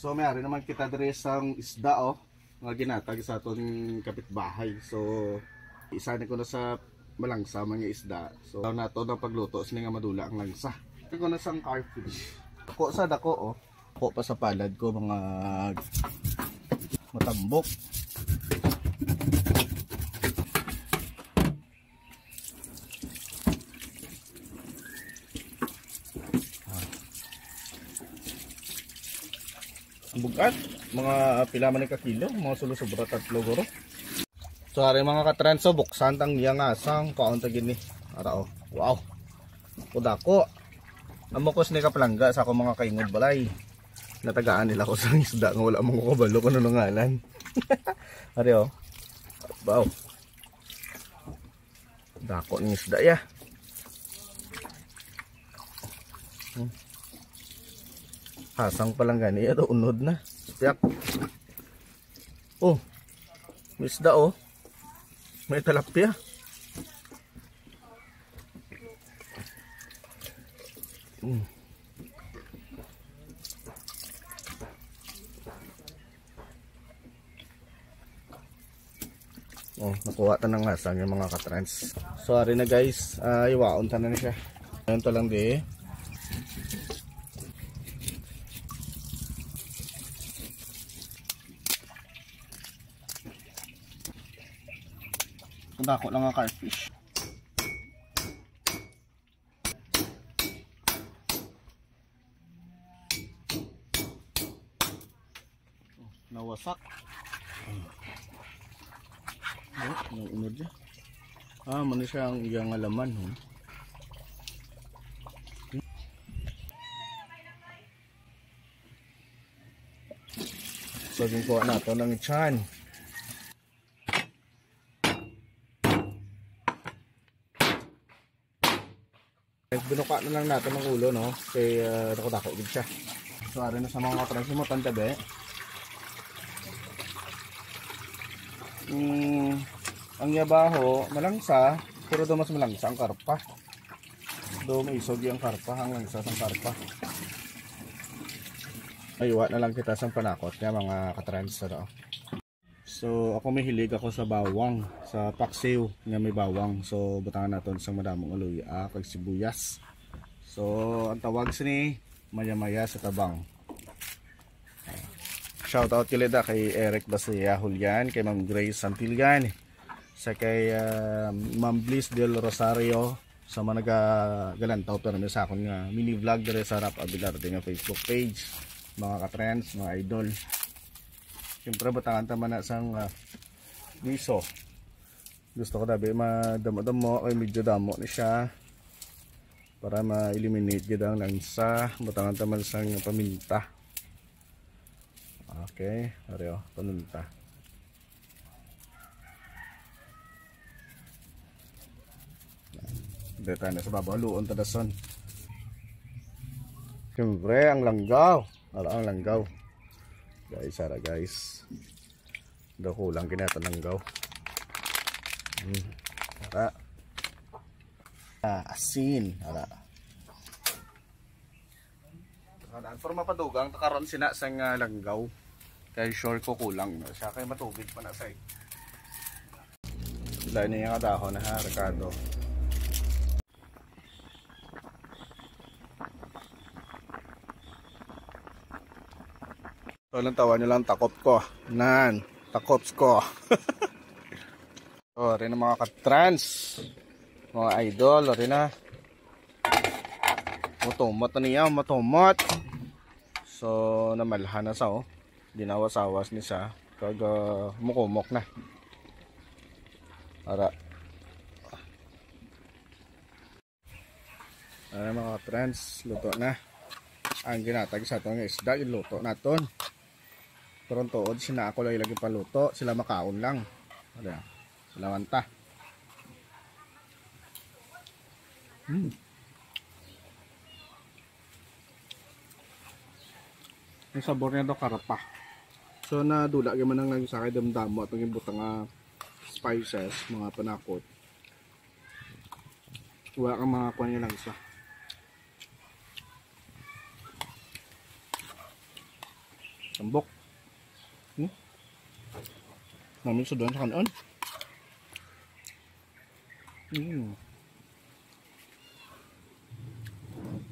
So mayari naman kita diri sang isda nga ginatag sa aton kapitbahay. So isa ni ko na sa malangsa mga isda. So nato na pagluto sini nga madula ang langsa. Ko na sang carfish. Ako sa dako Ako pa sa palad ko mga matambok. Bugat, mga pila man ka kilo, mga sulo-sobra 3 guro. So ari mga katrenso, buksan tang niya nga sang kaunta gini. Ara wow. Kudako. Amo ko sini ka palangga sa ako mga kaingod balay. Natagaan nila ko sa isda nga wala mong kabalo kuno nang ngalan. Ari wow. Dako ni isda ya. Hasang pa lang gani, ito unod na. Piyak. May isda may talapia. Nakuha ta ng hasang yung mga katrans. So ari na guys, iwaon ta na siya. Ayun to lang di. Dako lang ang carfish. Nawasak. Unod siya. Mano siya ang iyang alaman. So ginkuha nato ng tiyan. Binuka na lang natin ng ulo, no? Kay dako-dako din siya. So ari na sa mga katrans mo tantabi. Ang yabaho malangsa, pero do mas malangsa ang karpa. Do may isog yung karpa, ang langsa sang karpa. Aywa na lang kita sang panakot niya mga katrans. So ako may hilig ako sa bawang, sa paksiw nga may bawang. So butangan natin sa madamong luya kag sibuyas. So ang tawag sini maya-maya sa tabang. Shout out kilida kay Eric Basaya Julian, kay Ma'am Grace Santillan, sa kay Ma'am Bliss del Rosario sa mga nagagalantaw pero sa akon nga mini vlog dire sa Rap Abilarde nga Facebook page. Mga katrends, mga idol. Siyempre batangan tama na sang miso. Gusto ko dabi madamo-damo ay medyo damo ni siya para ma-eliminate gid ang langsa. Batangan tama sang paminta. Okay, ariyo paminta. Dito na sa babaw luon ta dason. Siyempre ang langgaw. Ang langgaw. Guys, ara guys. Do kulang kinatananggaw. Ara. Asin, ara. Kadaan for mapadugang takaron sina sang langgaw. Kay sure ko kulang na siya kay matubig pa na say. Dahil niya nga dahon na Ricardo. So lang tawa nyo lang takop ko. Takops ko. So rin ang mga katrans, mga idol, rin na matumot na niya, matumot. So namalhan na sa dinawas-awas ni sa kag mukumok na. Ara mga katrans, luto na ang ginatag sa itong isda, iluto naton. Pero tuod sina ako lang ilagay paluto, sila makaon lang. Sila manta. Yung sabor niya do karapa. So nadula gyud man ang nagsakay damdamo atong ibutang spices, mga panakot. Wala kang mga kuan lang isa. sambok. Namin sa doon sa kanon.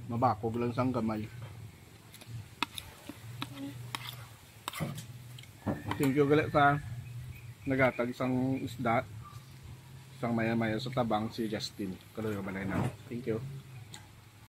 Mabakog lang sang gamay. Thank you galit sa nagatag sang isda sang maya-maya sa tabang si Justin. Kaloy ka balay na. Thank you.